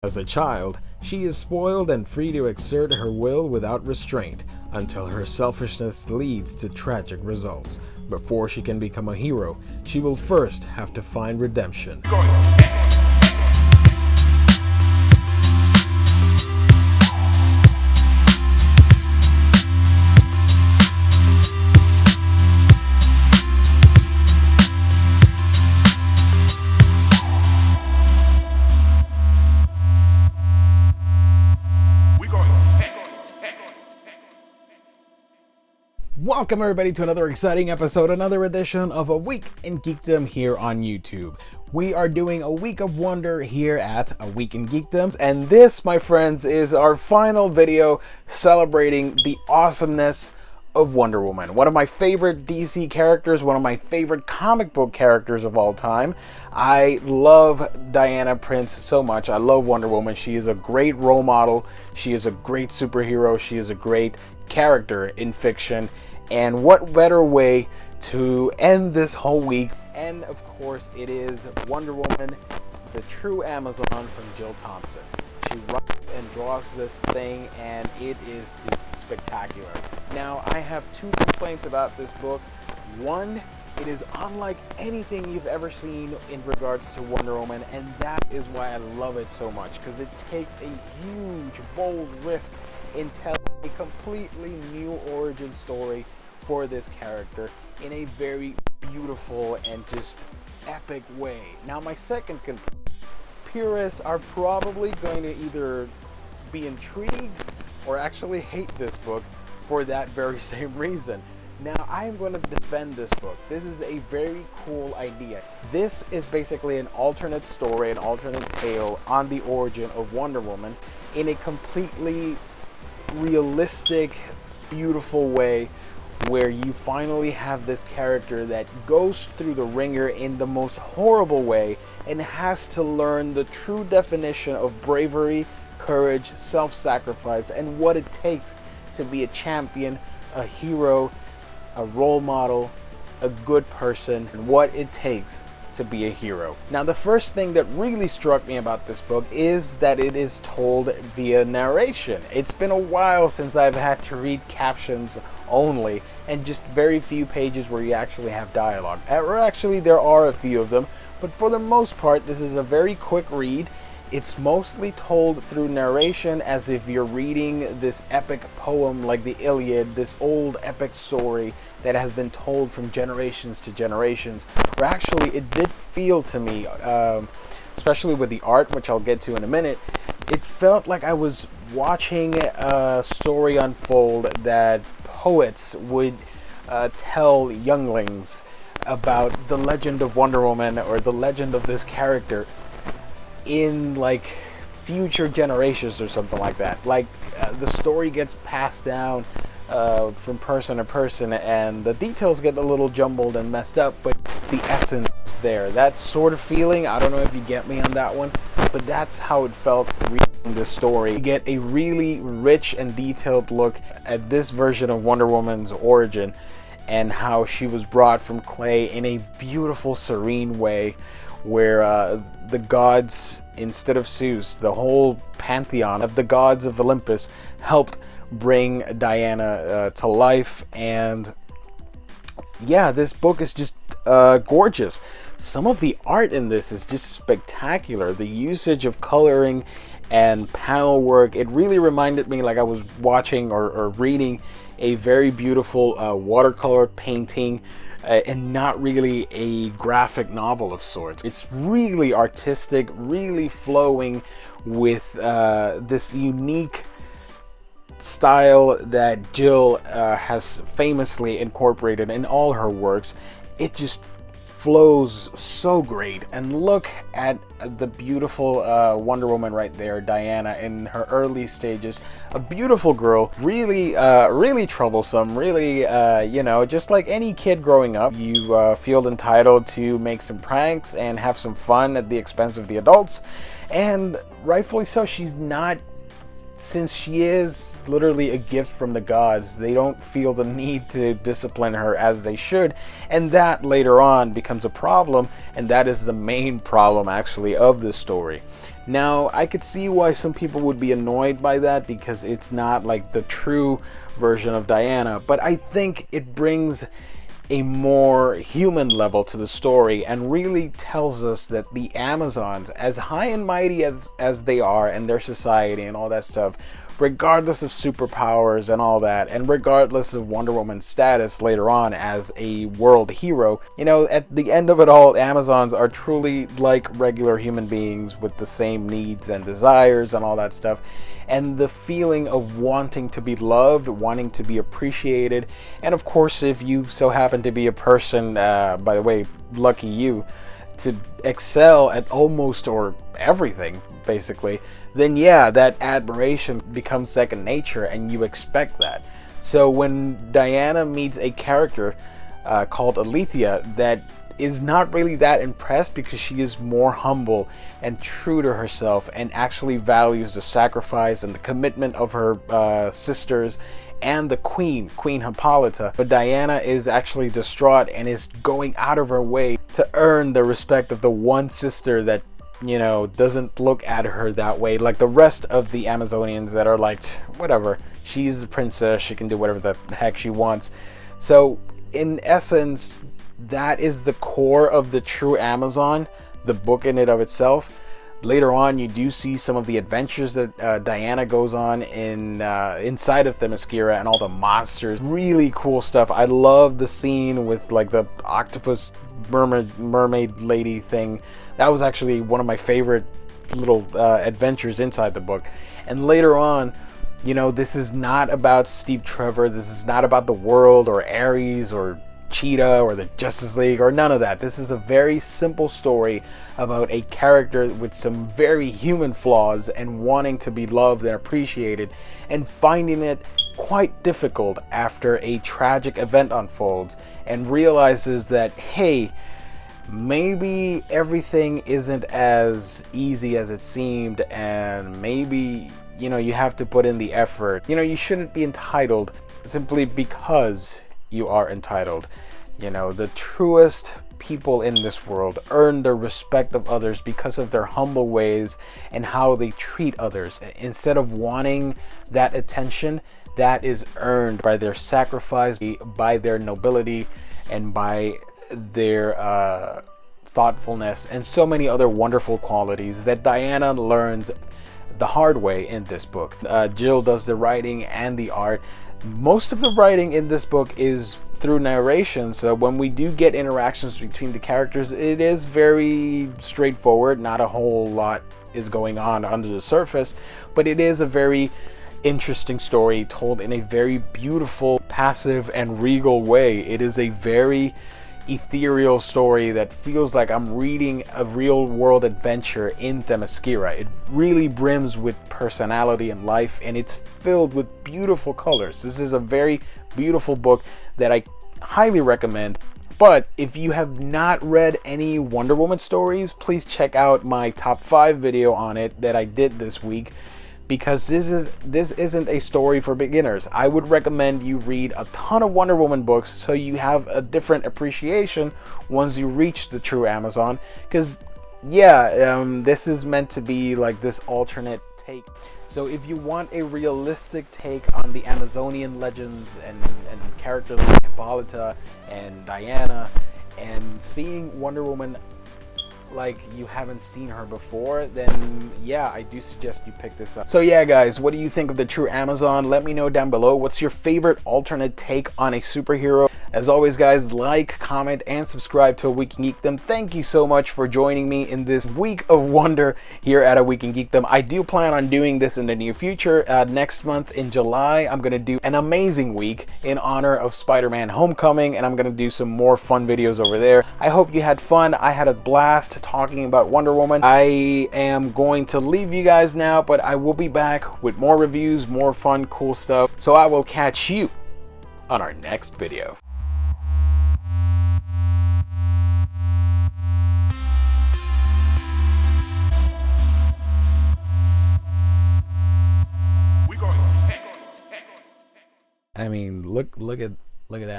As a child, she is spoiled and free to exert her will without restraint until her selfishness leads to tragic results. Before she can become a hero, she will first have to find redemption. Welcome everybody to another exciting episode, another edition of A Week in Geekdom here on YouTube. We are doing a week of wonder here at A Week in Geekdom, and this, my friends, is our final video celebrating the awesomeness of Wonder Woman. One of my favorite DC characters, one of my favorite comic book characters of all time. I love Diana Prince so much. I love Wonder Woman. She is a great role model. She is a great superhero. She is a great character in fiction. And what better way to end this whole week? And of course, it is Wonder Woman, the true Amazon from Jill Thompson. She writes and draws this thing, and it is just spectacular. Now, I have two complaints about this book. One, it is unlike anything you've ever seen in regards to Wonder Woman, and that is why I love it so much, because it takes a huge, bold risk in telling a completely new origin story for this character in a very beautiful and just epic way. Now, my second complaint, purists are probably going to either be intrigued or actually hate this book for that very same reason. Now, I am going to defend this book. This is a very cool idea. This is basically an alternate story, an alternate tale on the origin of Wonder Woman in a completely realistic, beautiful way, where you finally have this character that goes through the ringer in the most horrible way and has to learn the true definition of bravery, courage, self-sacrifice, and what it takes to be a champion, a hero, a role model, a good person, and what it takes to be a hero. Now, the first thing that really struck me about this book is that it is told via narration. It's been a while since I've had to read captions only, and just very few pages where you actually have dialogue. Or actually, there are a few of them, but for the most part, this is a very quick read. It's mostly told through narration, as if you're reading this epic poem like the Iliad, this old epic story that has been told from generations to generations. Or actually, it did feel to me, especially with the art, which I'll get to in a minute, it felt like I was watching a story unfold that poets would tell younglings about the legend of Wonder Woman or the legend of this character in like future generations or something like that. Like the story gets passed down from person to person, and the details get a little jumbled and messed up, but the essence is there. That sort of feeling, I don't know if you get me on that one, but that's how it felt reading this story. You get a really rich and detailed look at this version of Wonder Woman's origin and how she was brought from clay in a beautiful, serene way, where the gods, instead of Zeus, the whole pantheon of the gods of Olympus helped bring Diana to life. And yeah, this book is just gorgeous. Some of the art in this is just spectacular. The usage of coloring and panel work, it really reminded me like I was watching or reading a very beautiful watercolor painting, and not really a graphic novel of sorts. It's really artistic, really flowing with this unique style that Jill has famously incorporated in all her works. It just flows so great. And look at the beautiful Wonder Woman right there, Diana, in her early stages. A beautiful girl, really really troublesome, really you know, just like any kid growing up, you feel entitled to make some pranks and have some fun at the expense of the adults, and rightfully so. She's not, since she is literally a gift from the gods, they don't feel the need to discipline her as they should, and that later on becomes a problem, and that is the main problem actually of this story. Now, I could see why some people would be annoyed by that because it's not like the true version of Diana, but I think it brings a more human level to the story and really tells us that the Amazons, as high and mighty as they are and their society and all that stuff, regardless of superpowers and all that, and regardless of Wonder Woman's status later on as a world hero, you know, at the end of it all, Amazons are truly like regular human beings with the same needs and desires and all that stuff. And the feeling of wanting to be loved, wanting to be appreciated, and of course, if you so happen to be a person, by the way, lucky you, to excel at almost or everything, basically, then yeah, that admiration becomes second nature and you expect that. So when Diana meets a character called Alethea that is not really that impressed because she is more humble and true to herself and actually values the sacrifice and the commitment of her sisters and the Queen Hippolyta. But Diana is actually distraught and is going out of her way to earn the respect of the one sister that, you know, doesn't look at her that way like the rest of the Amazonians that are like, whatever, she's a princess, she can do whatever the heck she wants. So in essence, that is the core of the true Amazon, the book in and of itself. Later on, you do see some of the adventures that Diana goes on inside of Themyscira and all the monsters. Really cool stuff. I love the scene with like the octopus mermaid lady thing. That was actually one of my favorite little adventures inside the book. And later on, you know, this is not about Steve Trevor. This is not about the world or Ares or Cheetah or the Justice League or none of that. This is a very simple story about a character with some very human flaws and wanting to be loved and appreciated and finding it quite difficult after a tragic event unfolds and realizes that, hey, maybe everything isn't as easy as it seemed, and maybe, you know, you have to put in the effort. You know, you shouldn't be entitled simply because you are entitled. You know, the truest people in this world earn the respect of others because of their humble ways and how they treat others. Instead of wanting that attention, that is earned by their sacrifice, by their nobility, and by their thoughtfulness, and so many other wonderful qualities that Diana learns the hard way in this book. Jill does the writing and the art. Most of the writing in this book is through narration, so when we do get interactions between the characters, it is very straightforward. Not a whole lot is going on under the surface, but it is a very interesting story told in a very beautiful, passive, and regal way. It is a very ethereal story that feels like I'm reading a real world adventure in Themyscira. It really brims with personality and life, and it's filled with beautiful colors. This is a very beautiful book that I highly recommend. But if you have not read any Wonder Woman stories, please check out my top 5 video on it that I did this week, because this isn't a story for beginners. I would recommend you read a ton of Wonder Woman books so you have a different appreciation once you reach the true Amazon. Because yeah, this is meant to be like this alternate take. So if you want a realistic take on the Amazonian legends and characters like Hippolyta and Diana, and seeing Wonder Woman like you haven't seen her before, then yeah, I do suggest you pick this up. So yeah guys, what do you think of the true Amazon? Let me know down below. What's your favorite alternate take on a superhero? As always guys, like, comment, and subscribe to A Week in Geekdom. Thank you so much for joining me in this week of wonder here at A Week in Geekdom. I do plan on doing this in the near future. Next month in July, I'm going to do an amazing week in honor of Spider-Man Homecoming, and I'm going to do some more fun videos over there. I hope you had fun. I had a blast talking about Wonder Woman. I am going to leave you guys now, but I will be back with more reviews, more fun, cool stuff. So I will catch you on our next video. I mean, look at that.